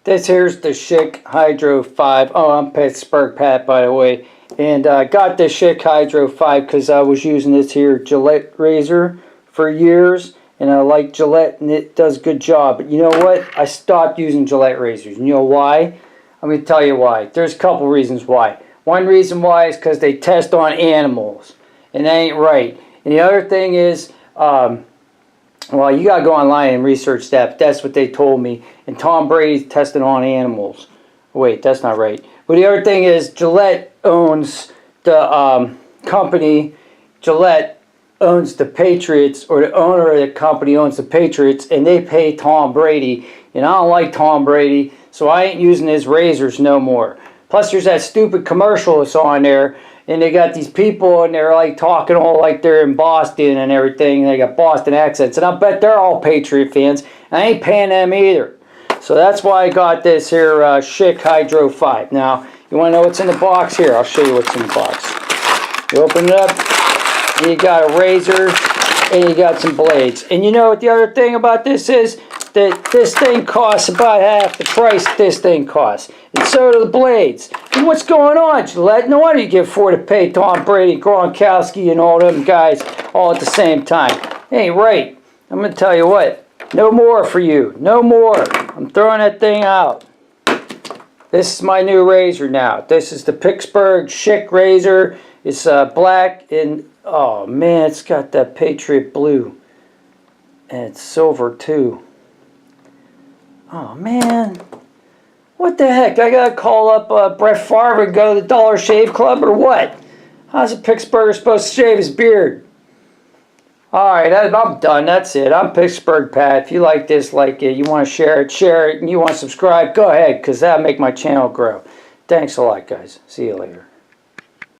This here's the Schick Hydro 5. Oh, I'm Pittsburgh Pat, by the way. And I got this Schick Hydro 5 because I was using this here Gillette razor for years. And I like Gillette and it does a good job. But you know what? I stopped using Gillette razors. You know why? I'm going to tell you why. There's a couple reasons why. One reason why is because they test on animals. And that ain't right. And the other thing is... well, you got to go online and research that, but that's what they told me. And Tom Brady's testing on animals. Wait, that's not right. But the other thing is Gillette owns the company. Gillette owns the Patriots, or the owner of the company owns the Patriots, and they pay Tom Brady. And I don't like Tom Brady, so I ain't using his razors no more. Plus, there's that stupid commercial that's on there. And they got these people and they're like talking all like they're in Boston and everything. And they got Boston accents. And I bet they're all Patriot fans. I ain't paying them either. So that's why I got this here Schick Hydro 5. Now, you want to know what's in the box? Here, I'll show you what's in the box. You open it up, and you got a razor, and you got some blades. And you know what the other thing about this is? That this thing costs about half the price this thing costs. And so do the blades. And what's going on, Gillette? No wonder you can afford to pay Tom Brady, Gronkowski, and all them guys all at the same time. Ain't right. I'm going to tell you what. No more for you. No more. I'm throwing that thing out. This is my new razor now. This is the Pittsburgh Schick razor. It's black and, oh man, it's got that Patriot blue. And it's silver too. Oh, man. What the heck? I got to call up Brett Favre and go to the Dollar Shave Club or what? How's a Pittsburgher supposed to shave his beard? Alright, I'm done. That's it. I'm Pittsburgh Pat. If you like this, like it. You want to share it, and you want to subscribe, go ahead, because that'll make my channel grow. Thanks a lot, guys. See you later.